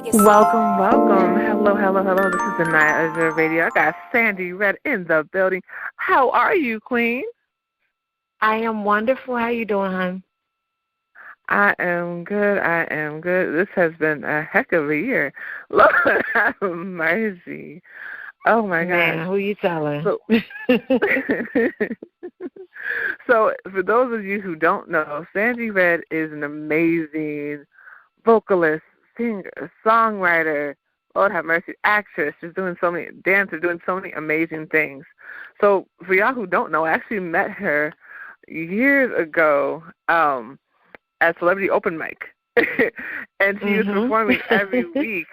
Welcome, welcome. Hello, hello, hello. This is Danaya Azure Radio. I got Sandy Red in the building. How are you, Queen? I am wonderful. How you doing, hon? I am good. I am good. This has been a heck of a year. Lord have mercy. Oh, my Man, gosh. who you telling? So, for those of you who don't know, Sandy Red is an amazing vocalist, singer, songwriter, Lord have mercy, actress. She's doing so many, dancer, doing so many amazing things. So, for y'all who don't know, I actually met her years ago at Celebrity Open Mic. And she was performing every week,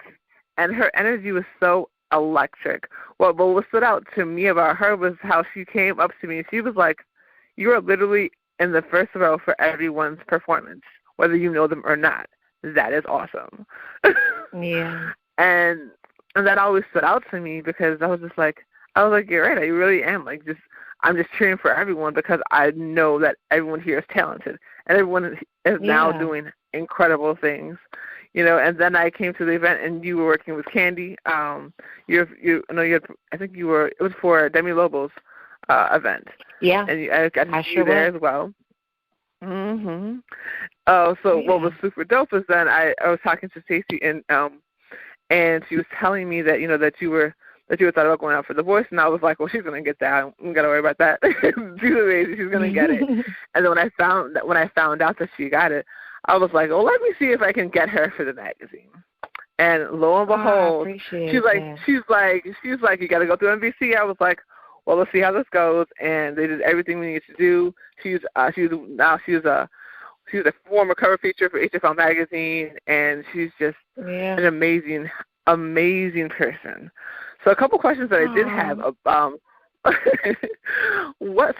and her energy was so electric. Well, but what stood out to me about her was how she came up to me. She was like, you are literally in the first row for everyone's performance, whether you know them or not. That is awesome. Yeah. And that always stood out to me because I was like, you're right. I really am. I'm just cheering for everyone because I know that everyone here is talented and everyone is now doing incredible things. You know, and then I came to the event, and you were working with Candy. I think you were. It was for Demi Lobo's event. Yeah, and I got to see you there as well. What was super dope is then I was talking to Stacey, and she was telling me that that you were thought about going out for The Voice, and I was like, well, she's gonna get that. I'm gonna worry about that. She's amazing. She's gonna get it. And then when I found out that she got it, I was like, oh, let me see if I can get her for the magazine. And lo and behold, she's like, you got to go through NBC. I was like, well, let's see how this goes. And they did everything we needed to do. She's a former cover feature for HFL magazine, and she's just an amazing, amazing person. So a couple questions that I did have about. What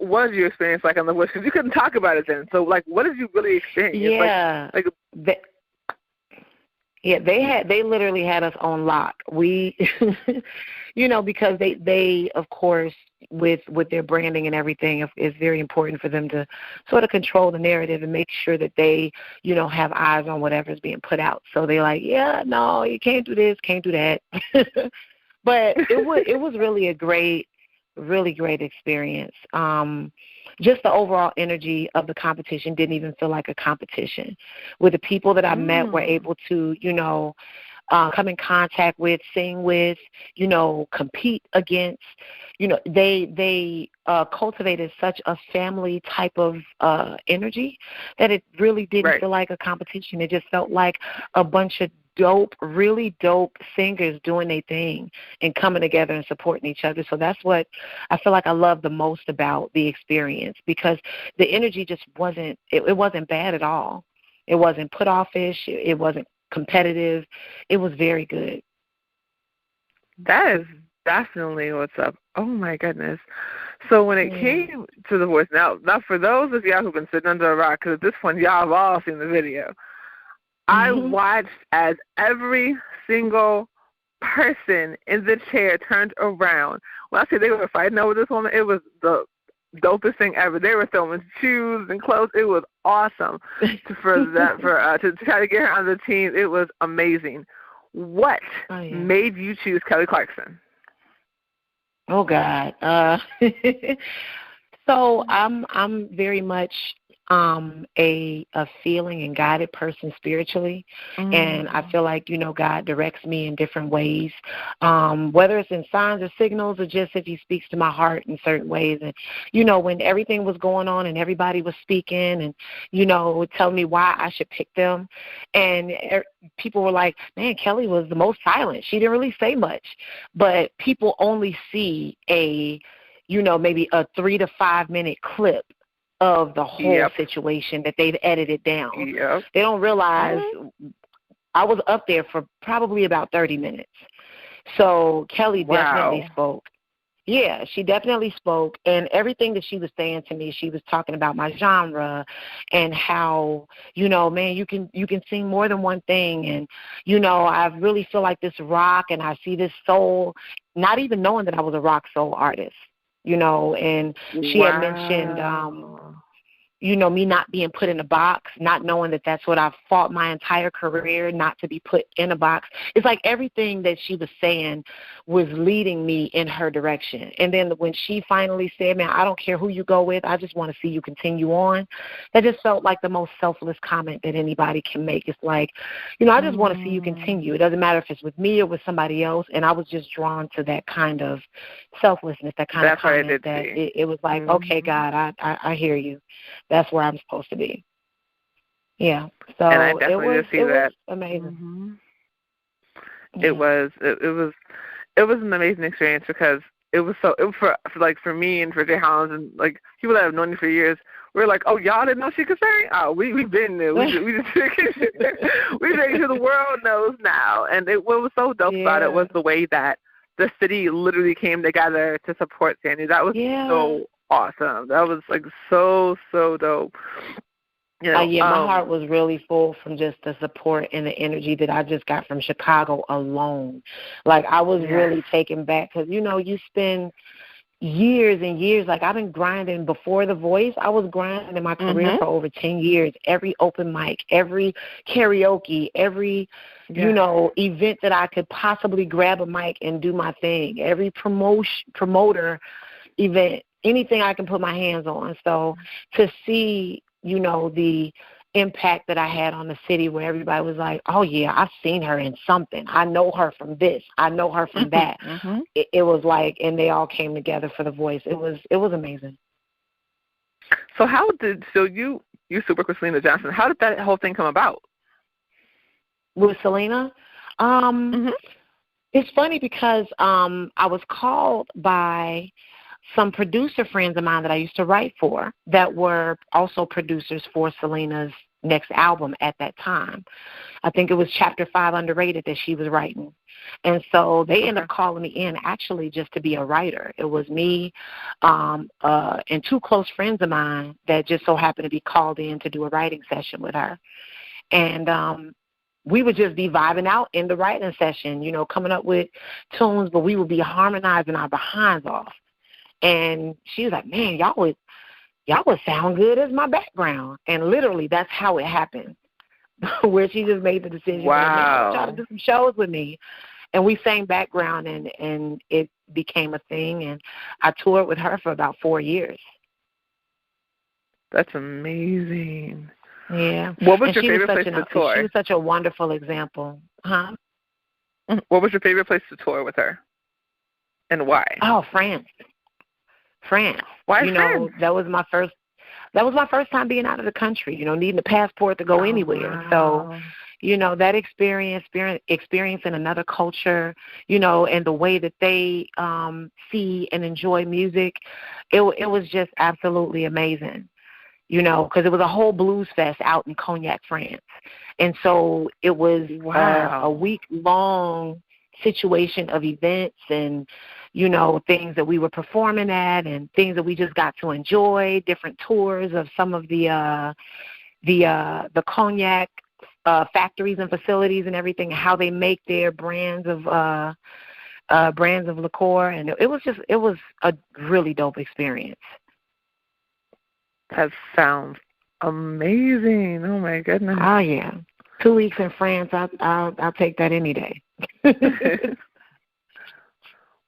was your experience like on The Voice? Because you couldn't talk about it then. So, what did you really experience? Yeah. They literally had us on lock. We, because they of course, with their branding and everything, it's very important for them to sort of control the narrative and make sure that they, have eyes on whatever's being put out. So they're like, yeah, no, you can't do this, can't do that. But it was really a really great experience. Just the overall energy of the competition didn't even feel like a competition. With the people that I met were able to, come in contact with, sing with, compete against. They cultivated such a family type of energy that it really didn't feel like a competition. It just felt like a bunch of really dope singers doing their thing and coming together and supporting each other. So that's what I feel like I love the most about the experience, because the energy just wasn't bad at all. It wasn't put offish. It wasn't competitive. It was very good. That is definitely what's up. Oh my goodness. So when it came to The Voice, now for those of y'all who've been sitting under a rock, because at this point y'all have all seen the video, I watched as every single person in the chair turned around. When I say they were fighting over this woman, it was the dopest thing ever. They were throwing shoes and clothes. It was awesome to try to get her on the team. It was amazing. What made you choose Kelly Clarkson? Oh God. So I'm very much a feeling and guided person spiritually, and I feel like God directs me in different ways, whether it's in signs or signals or just if He speaks to my heart in certain ways. And when everything was going on and everybody was speaking and telling me why I should pick them, and people were like, man, Kelly was the most silent. She didn't really say much, but people only see maybe a 3 to 5 minute clip of the whole situation that they've edited down. They don't realize I was up there for probably about 30 minutes. So Kelly definitely spoke. Yeah, she definitely spoke, and everything that she was saying to me, she was talking about my genre and how, man, you can sing more than one thing, and, I really feel like this rock, and I see this soul, not even knowing that I was a rock soul artist. And she had mentioned, me not being put in a box, not knowing that that's what I've fought my entire career, not to be put in a box. It's like everything that she was saying was leading me in her direction. And then when she finally said, man, I don't care who you go with, I just want to see you continue on, that just felt like the most selfless comment that anybody can make. It's like, I just want to see you continue. It doesn't matter if it's with me or with somebody else. And I was just drawn to that kind of selflessness, that kind of comment that it was like, okay, God, I hear you. That's where I'm supposed to be. Yeah. So and I definitely did see that. Was amazing. It was an amazing experience because it was for me and for Jay Hollins and like people that have known you for years. We're like, oh, y'all didn't know she could sing? Oh, we've been there. We just we making sure the world knows now. And what was so dope about it was the way that the city literally came together to support Sandy. That was so awesome. That was like so dope. My heart was really full from just the support and the energy that I just got from Chicago alone. Like I was really taken back because, you spend years and years. Like I've been grinding before The Voice. I was grinding in my career for over 10 years. Every open mic, every karaoke, every, event that I could possibly grab a mic and do my thing, every promoter event, anything I can put my hands on. So to see, the impact that I had on the city where everybody was like, oh, yeah, I've seen her in something. I know her from this. I know her from that. It was like, and they all came together for The Voice. It was amazing. So you used to work with Selena Johnson. How did that whole thing come about? With Selena? It's funny because I was called by some producer friends of mine that I used to write for that were also producers for Selena's next album at that time. I think it was Chapter 5 Underrated that she was writing. And so they ended up calling me in actually just to be a writer. It was me and two close friends of mine that just so happened to be called in to do a writing session with her. And we would just be vibing out in the writing session, coming up with tunes, but we would be harmonizing our behinds off. And she was like, man, y'all would sound good as my background. And literally that's how it happened, where she just made the decision, wow, try to do some shows with me. And we sang background, and it became a thing. And I toured with her for about 4 years. That's amazing. Yeah. What was your favorite place to tour? She was such a wonderful example. Huh? What was your favorite place to tour with her? And why? Oh, France. Why France? That was my first time being out of the country, needing a passport to go anywhere. Wow. So, that experiencing another culture, and the way that they see and enjoy music, it was just absolutely amazing, because it was a whole blues fest out in Cognac, France. And so it was a week-long situation of events and, things that we were performing at and things that we just got to enjoy, different tours of some of the cognac factories and facilities and everything, and how they make their brands of liqueur. And it was a really dope experience. That sounds amazing. Oh my goodness. Oh yeah. 2 weeks in France, I'll take that any day.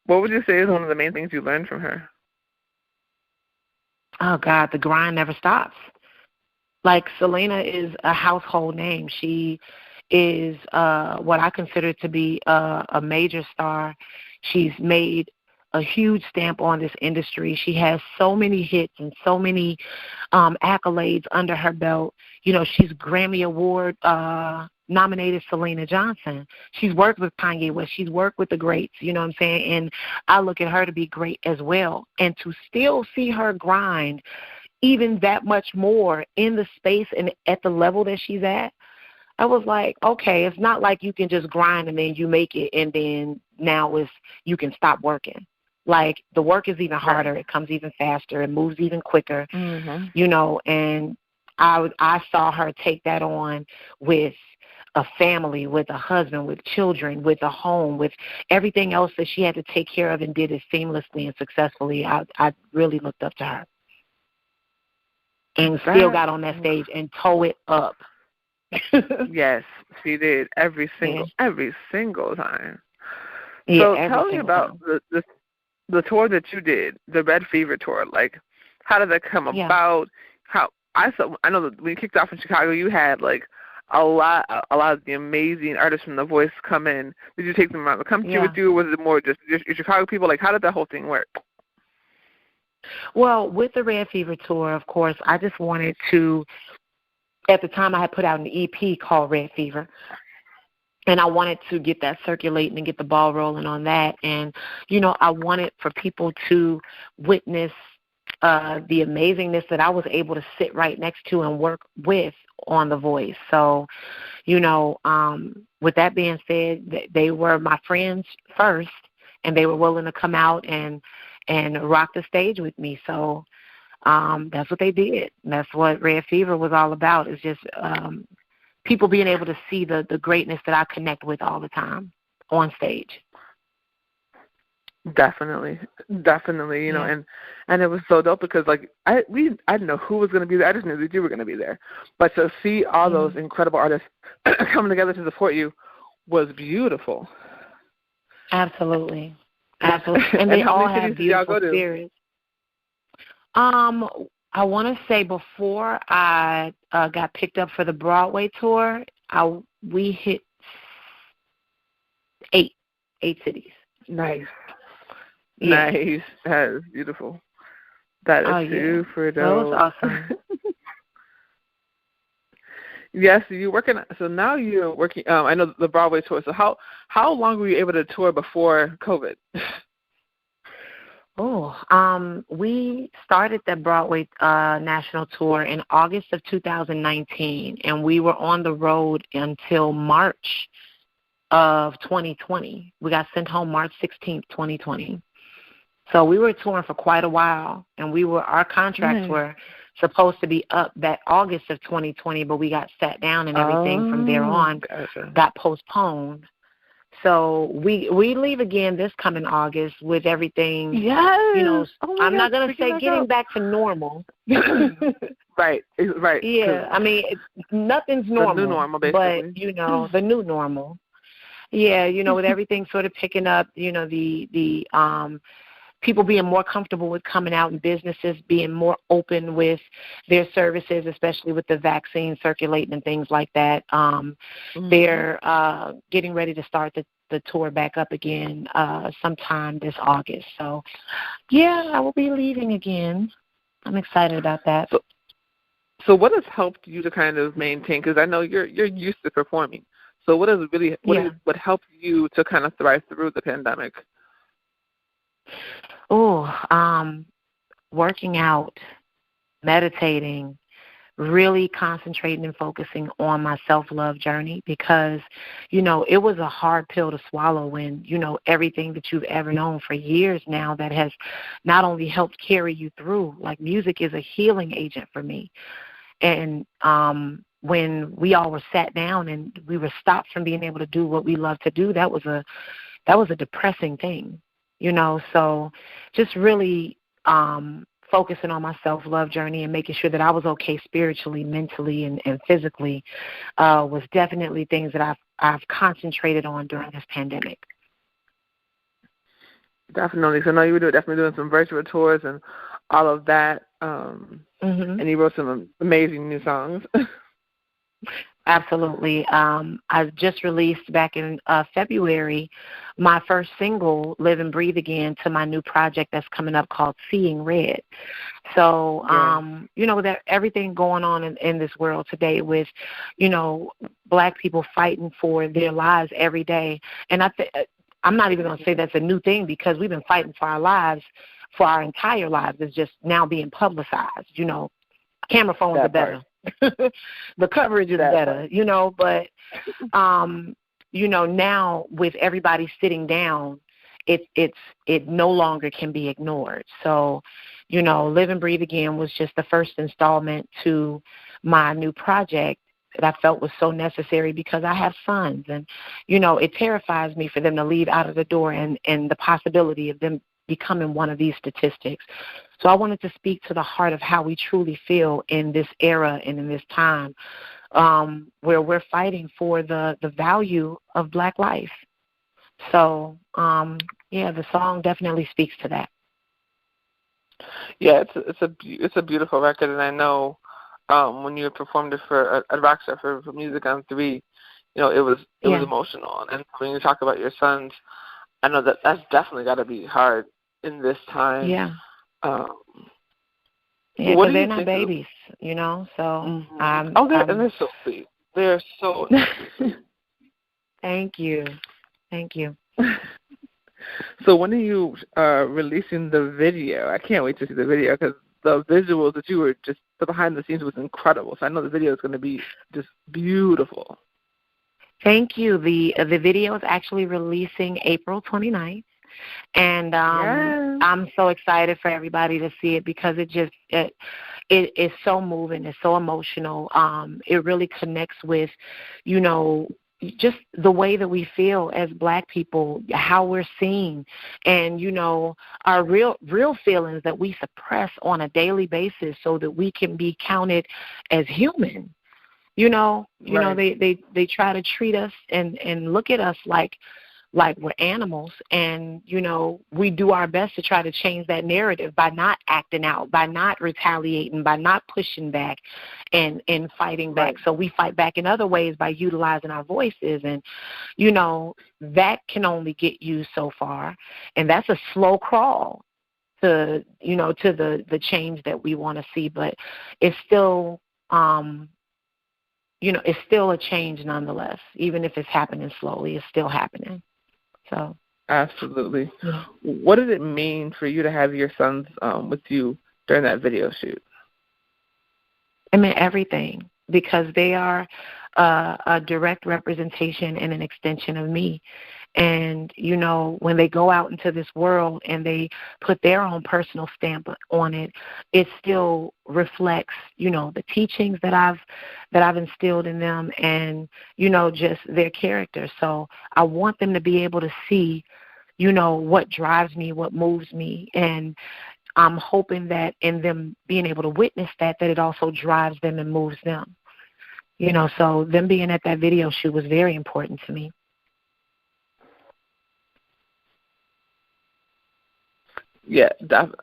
What would you say is one of the main things you learned from her? Oh, God, the grind never stops. Like, Selena is a household name. She is what I consider to be a major star. She's made a huge stamp on this industry. She has so many hits and so many accolades under her belt. She's Grammy Award nominated Selena Johnson. She's worked with Kanye West. She's worked with the greats, you know what I'm saying? And I look at her to be great as well. And to still see her grind even that much more in the space and at the level that she's at, I was like, okay, it's not like you can just grind and then you make it and then now you can stop working. Like, the work is even harder. It comes even faster. It moves even quicker, and I saw her take that on with a family, with a husband, with children, with a home, with everything else that she had to take care of, and did it seamlessly and successfully. I really looked up to her. and still got on that stage and tore it up. Yes, she did every single time. Yeah, So tell me about the tour that you did, the Red Fever tour. Like, how did that come about? I know that when you kicked off in Chicago, you had like a lot of the amazing artists from The Voice come in. Did you take them around the country with you, or was it more just your Chicago people? Like, how did that whole thing work? Well, with the Red Fever tour, of course, I just wanted to, at the time I had put out an EP called Red Fever, and I wanted to get that circulating and get the ball rolling on that. And, you know, I wanted for people to witness the amazingness that I was able to sit right next to and work with on The Voice. So, you know, with that being said, they were my friends first, and they were willing to come out and rock the stage with me. So that's what they did. And that's what Red Fever was all about, is just people being able to see the greatness that I connect with all the time on stage. Definitely. You know, and it was so dope because like I didn't know who was going to be there. I just knew that you were going to be there. But to see all those incredible artists coming together to support you was beautiful. Absolutely. And they all have beautiful spirits. I want to say before I got picked up for the Broadway tour, we hit 8 cities. Nice. Yeah. Nice. That is beautiful. That is super dope. That was awesome. Yes, so now you're working, I know the Broadway tour. So how long were you able to tour before COVID? We started the Broadway national tour in August of 2019, and we were on the road until March of 2020. We got sent home March 16th, 2020. So we were touring for quite a while, and our contracts were supposed to be up that August of 2020, but we got sat down and everything from there on got postponed. So we leave again this coming August with everything. Yes. You know, I'm not going to say getting back to normal. Right. Yeah, I mean, nothing's normal. The new normal, basically. But, you know, the new normal. Yeah, you know, with everything sort of picking up, you know, the people being more comfortable with coming out, and businesses being more open with their services, especially with the vaccine circulating and things like that. They're getting ready to start the tour back up again sometime this August. So, yeah, I will be leaving again. I'm excited about that. So what has helped you to kind of maintain, because I know you're used to performing, so what what helped you to kind of thrive through the pandemic? Working out, meditating, really concentrating and focusing on my self-love journey, because, you know, it was a hard pill to swallow when, you know, everything that you've ever known for years now that has not only helped carry you through, like music is a healing agent for me. And when we all were sat down and we were stopped from being able to do what we love to do, that was a depressing thing, you know. So just really focusing on my self-love journey and making sure that I was okay spiritually, mentally, and physically was definitely things that I've concentrated on during this pandemic. Definitely. So now you were definitely doing some virtual tours and all of that, and you wrote some amazing new songs. Absolutely. I just released back in February my first single, Live and Breathe Again, to my new project that's coming up called Seeing Red. So, you know, with everything going on in this world today with, you know, Black people fighting for their lives every day. And I'm not even going to say that's a new thing, because we've been fighting for our lives for our entire lives. It's just now being publicized, you know. Camera phones are better. The coverage is better, you know, but, you know, now with everybody sitting down, it no longer can be ignored. So, you know, Live and Breathe Again was just the first installment to my new project that I felt was so necessary, because I have sons, and, you know, it terrifies me for them to leave out of the door and the possibility of them becoming one of these statistics. So I wanted to speak to the heart of how we truly feel in this era and in this time where we're fighting for the value of Black life. So, the song definitely speaks to that. Yeah, it's a beautiful record, and I know when you performed it for at Rockstar for Music on 3, it was emotional. And when you talk about your sons, I know that's definitely got to be hard in this time. Yeah. Because they're not babies, So mm-hmm. And they're so sweet. They're so sweet. Thank you. So when are you releasing the video? I can't wait to see the video because the visuals that you were just, the behind the scenes was incredible. So I know the video is going to be just beautiful. Thank you. The video is actually releasing April 29th. And I'm so excited for everybody to see it because it is so moving. It's so emotional. It really connects with, just the way that we feel as Black people, how we're seen, and, our real feelings that we suppress on a daily basis so that we can be counted as human. Right. They try to treat us and look at us like we're animals, and, we do our best to try to change that narrative by not acting out, by not retaliating, by not pushing back and fighting back. Right. So we fight back in other ways by utilizing our voices, and, that can only get you so far, and that's a slow crawl to the change that we want to see, but it's still, it's still a change nonetheless. Even if it's happening slowly, it's still happening. So absolutely. Yeah. What did it mean for you to have your sons with you during that video shoot? It meant everything because they are a direct representation and an extension of me. And, when they go out into this world and they put their own personal stamp on it, it still reflects, the teachings that I've instilled in them and, just their character. So I want them to be able to see, what drives me, what moves me. And I'm hoping that in them being able to witness that it also drives them and moves them. So them being at that video shoot was very important to me. Yeah,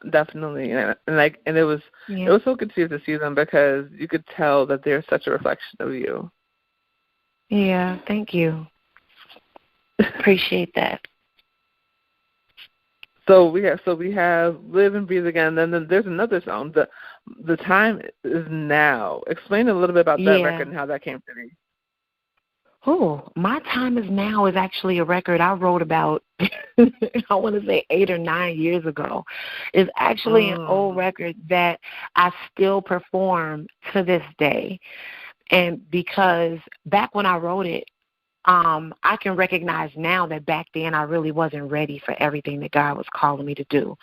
definitely, and it was so good to see them because you could tell that they're such a reflection of you. Yeah, thank you. Appreciate that. So we have Live and Breathe Again. Then there's another song. The Time Is Now. Explain a little bit about that record and how that came to me. Oh, My Time Is Now is actually a record I wrote about, I want to say 8 or 9 years ago. It's actually an old record that I still perform to this day. And because back when I wrote it, I can recognize now that back then I really wasn't ready for everything that God was calling me to do.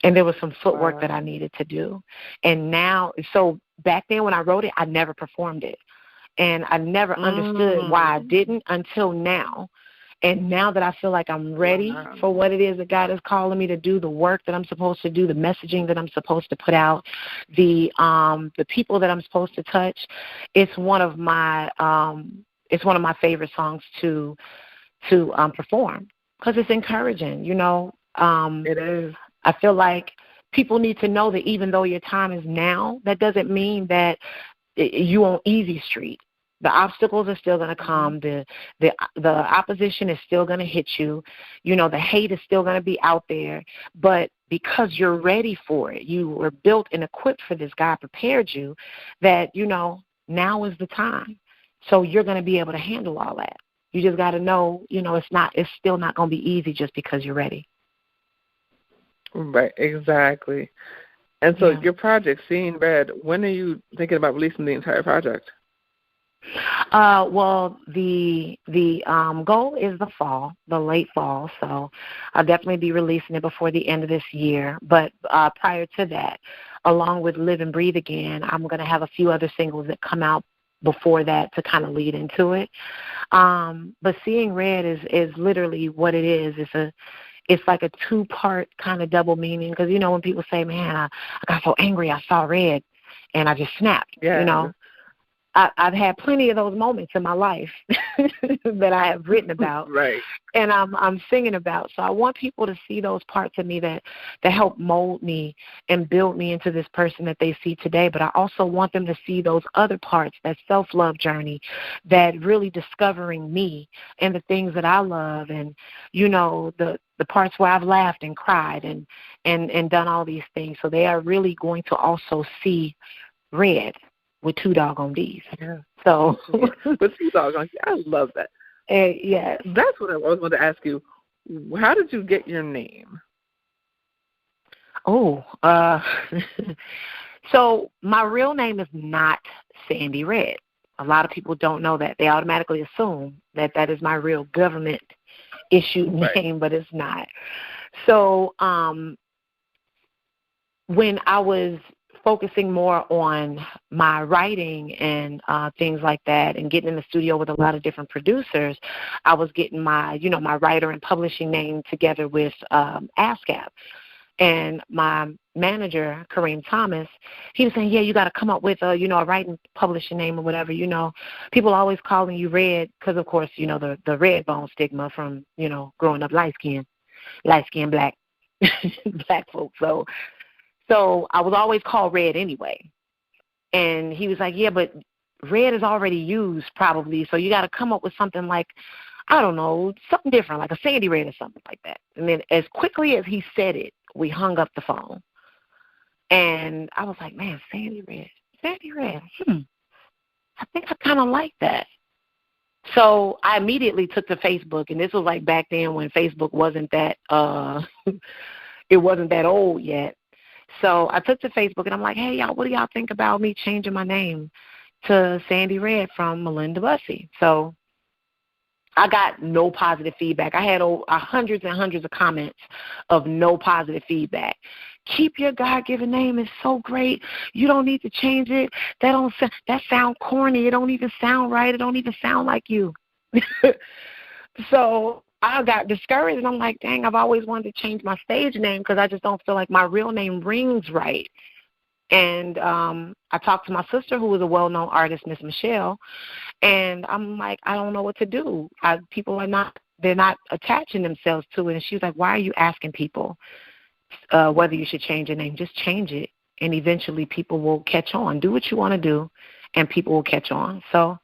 And there was some footwork that I needed to do. And now, so back then when I wrote it, I never performed it. And I never understood why I didn't until now. And now that I feel like I'm ready for what it is that God is calling me to do, the work that I'm supposed to do, the messaging that I'm supposed to put out, the people that I'm supposed to touch, it's one of my favorite songs to perform because it's encouraging. It is. I feel like people need to know that even though your time is now, that doesn't mean that you on easy street. The obstacles are still going to come. The opposition is still going to hit you. The hate is still going to be out there. But because you're ready for it, you were built and equipped for this. God prepared you that, now is the time. So you're going to be able to handle all that. You just got to know, it's still not going to be easy just because you're ready. Right, exactly. And so your project, Seeing Red, when are you thinking about releasing the entire project? Well, the goal is the late fall. So I'll definitely be releasing it before the end of this year. But prior to that, along with Live and Breathe Again, I'm going to have a few other singles that come out before that to kind of lead into it. But Seeing Red is literally what it is. it's like a two-part kind of double meaning. Because, you know, when people say, man, I got so angry, I saw red, and I just snapped, you know. I've had plenty of those moments in my life that I have written about, right, and I'm singing about. So I want people to see those parts of me that help mold me and build me into this person that they see today. But I also want them to see those other parts, that self-love journey, that really discovering me and the things that I love, and, you know, the parts where I've laughed and cried and done all these things. So they are really going to also see red with two doggone D's. Yeah. So with two doggone D's. I love that. Yes. That's what I always wanted to ask you. How did you get your name? Oh, so my real name is not Sandy Red. A lot of people don't know that. They automatically assume that that is my real government issued name, but it's not. So when I was focusing more on my writing and things like that, and getting in the studio with a lot of different producers, I was getting my, you know, my writer and publishing name together with ASCAP. And my manager, Kareem Thomas, he was saying, yeah, you got to come up with a, you know, a writing publishing name or whatever. You know, people always calling you Red because, of course, you know, the red bone stigma from, you know, growing up light-skinned black black folks. So I was always called Red anyway. And he was like, yeah, but red is already used probably, so you got to come up with something like, I don't know, something different, like a Sandy Red or something like that. And then as quickly as he said it, we hung up the phone. And I was like, man, Sandy Red. I think I kind of like that. So I immediately took to Facebook, and this was like back then when Facebook wasn't that, it wasn't that old yet. So I took to Facebook, and I'm like, hey, y'all, what do y'all think about me changing my name to Sandy Red from Melinda Bussey? So I got no positive feedback. I had hundreds and hundreds of comments of no positive feedback. Keep your God-given name. It's so great. You don't need to change it. That sound corny. It don't even sound right. It don't even sound like you. So I got discouraged, and I'm like, dang, I've always wanted to change my stage name because I just don't feel like my real name rings right. And I talked to my sister, who was a well-known artist, Miss Michelle, and I'm like, I don't know what to do. People are not, they're not attaching themselves to it. And she was like, why are you asking people whether you should change your name? Just change it, and eventually people will catch on. Do what you want to do, and people will catch on. So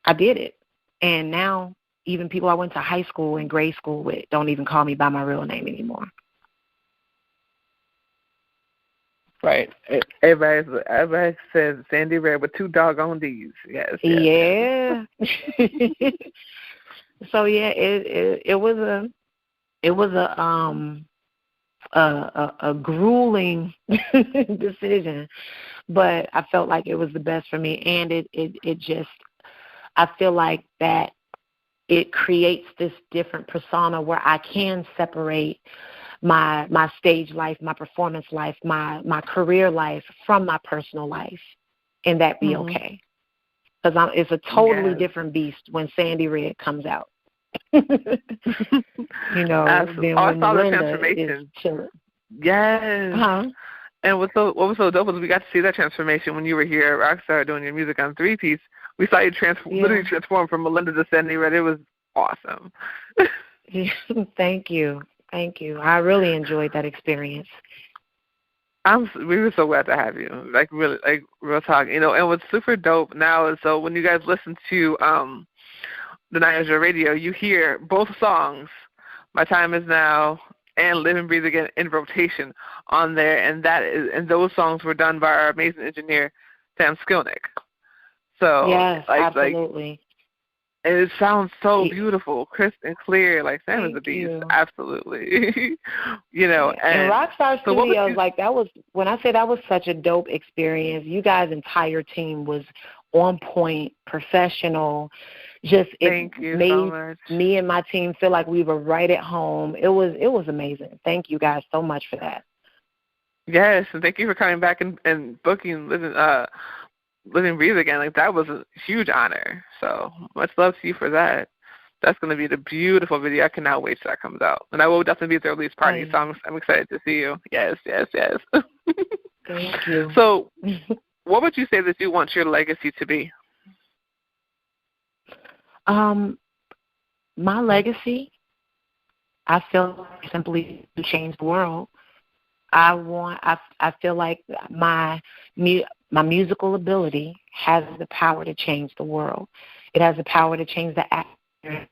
I did it, and now even people I went to high school and grade school with don't even call me by my real name anymore. Right. Everybody says Sandy Red with two doggone D's. Yes. Yeah. So yeah, it was a grueling decision, but I felt like it was the best for me, and it just, I feel like that it creates this different persona where I can separate my stage life, my performance life, my career life from my personal life, and that be okay. Because it's a totally different beast when Sandy Red comes out. You know, absolutely. I saw the transformation. Yes. Uh-huh. And what was so dope was we got to see that transformation when you were here at Rockstar doing your music on 3-piece. We saw you literally transform from Melinda to Sandy Red. It was awesome. Thank you. I really enjoyed that experience. We were so glad to have you. Like really, like real talk. You know, and what's super dope now is, so when you guys listen to Danaya Azure Radio, you hear both songs, My Time Is Now and Live and Breathe Again, in rotation on there, and those songs were done by our amazing engineer Sam Skilnick. So yes, absolutely. And it sounds so beautiful, crisp and clear. Like Sam is a beast, you. Absolutely. You know, and Rockstar Studios, like that was, when I say that was such a dope experience. You guys' entire team was on point, professional. Just it made so me and my team feel like we were right at home. It was amazing. Thank you guys so much for that. Yes, and thank you for coming back and booking Live and Breathe Again. Like that was a huge honor. So much love to you for that. That's going to be the beautiful video. I cannot wait till that comes out. And I will definitely be at the release party, so I'm excited to see you. Yes. Thank you. So what would you say that you want your legacy to be? My legacy, I feel simply to change the world. I feel like my musical ability has the power to change the world. It has the power to change the atmosphere.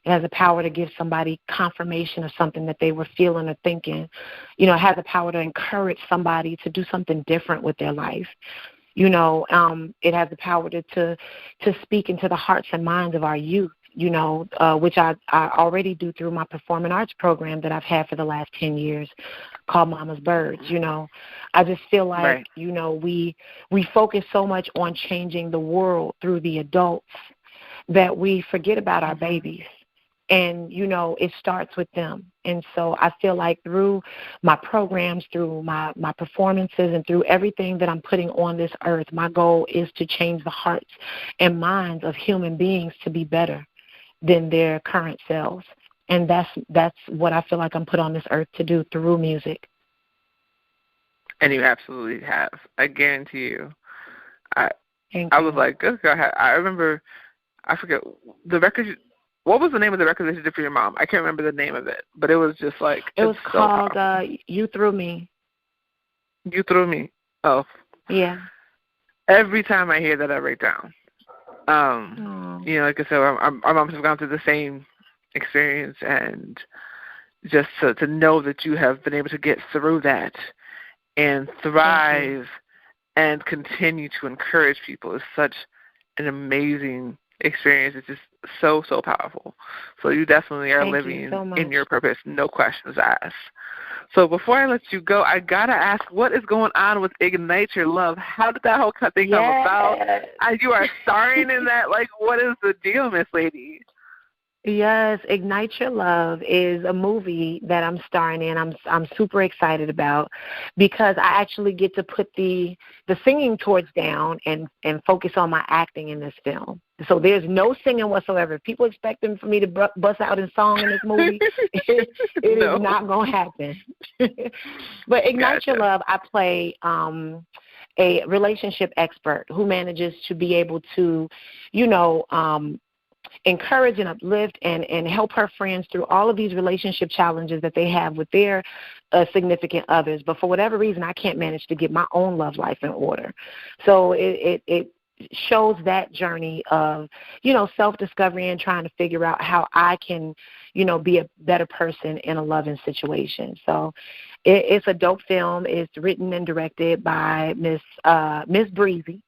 It has the power to give somebody confirmation of something that they were feeling or thinking. It has the power to encourage somebody to do something different with their life. It has the power to speak into the hearts and minds of our youth, which I already do through my performing arts program that I've had for the last 10 years called Mama's Birds. I just feel like, we focus so much on changing the world through the adults that we forget about our babies. And, it starts with them. And so I feel like through my programs, through my performances, and through everything that I'm putting on this earth, my goal is to change the hearts and minds of human beings to be better than their current selves. And that's what I feel like I'm put on this earth to do through music. And you absolutely have. I guarantee you. I was like, good girl. I remember, I forget the record. What was the name of the record that you did for your mom? I can't remember the name of it, but it was just like it was called "You Threw Me." You Threw Me. Oh, yeah. Every time I hear that, I break down. Like I said, our moms have gone through the same experience, and just to know that you have been able to get through that and thrive and continue to encourage people is such an amazing experience. It's just so powerful. So you definitely are living in your purpose, no questions asked. So before I let you go, I gotta ask, what is going on with Ignite Your Love? How did that whole thing come about? You are starring in that. Like, what is the deal, Miss Lady? Yes, Ignite Your Love is a movie that I'm starring in. I'm super excited about because I actually get to put the singing towards down and focus on my acting in this film. So there's no singing whatsoever. People expecting for me to bust out in song in this movie. It is not going to happen. But Ignite Your Love, I play a relationship expert who manages to be able to, encourage and uplift and help her friends through all of these relationship challenges that they have with their significant others. But for whatever reason, I can't manage to get my own love life in order. So it shows that journey of, self-discovery and trying to figure out how I can, be a better person in a loving situation. So it's a dope film. It's written and directed by Miss Breezy,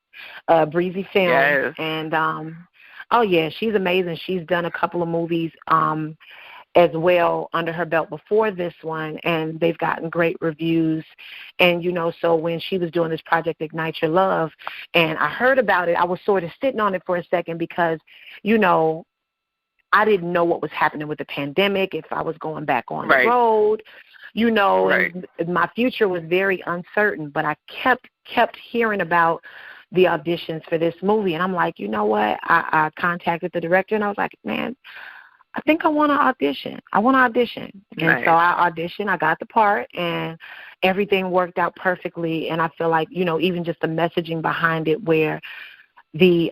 Breezy Film. Yes. And, oh, yeah, she's amazing. She's done a couple of movies as well under her belt before this one, and they've gotten great reviews. And, so when she was doing this project, Ignite Your Love, and I heard about it, I was sort of sitting on it for a second because, I didn't know what was happening with the pandemic, if I was going back on the road, and my future was very uncertain. But I kept hearing about the auditions for this movie. And I'm like, you know what? I contacted the director, and I was like, man, I think I want to audition. And so I auditioned. I got the part, and everything worked out perfectly. And I feel like, even just the messaging behind it, where the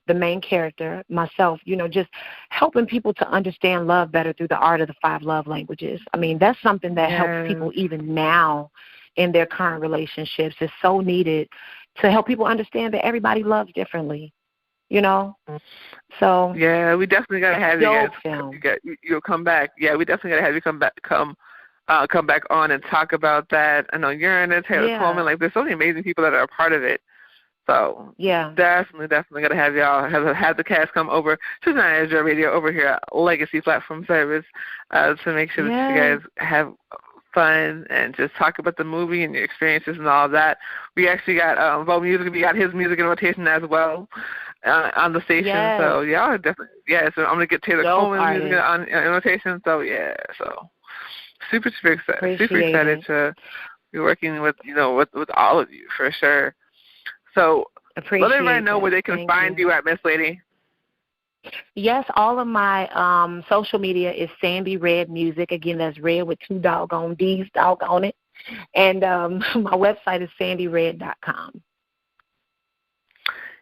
main character, myself, just helping people to understand love better through the art of the 5 love languages. I mean, that's something that helps people even now in their current relationships. Is so needed to help people understand that everybody loves differently, So yeah, we definitely gotta have you guys. You'll come back. Yeah, we definitely gotta have you come back on and talk about that. I know you're in it, Taylor Coleman. Like, there's so many amazing people that are a part of it. So definitely gotta have y'all have the cast come over to Danaya Azure Radio over here at Legacy Platform Service to make sure that you guys have fun and just talk about the movie and your experiences and all of that. We actually got Vo Music. We got his music in rotation as well on the station. So y'all are definitely So I'm gonna get Taylor Coleman music in rotation. So so super excited to be working with with all of you for sure. So let everybody know where they can find you at, Miss Lady. Yes, all of my social media is Sandy Red Music. Again, that's red with 2 doggone D's on it. And my website is sandyred.com.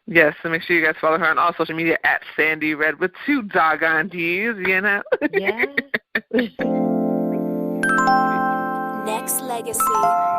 Yes, so make sure you guys follow her on all social media at Sandy Red with 2 doggone D's, you know? Yes. Next Legacy.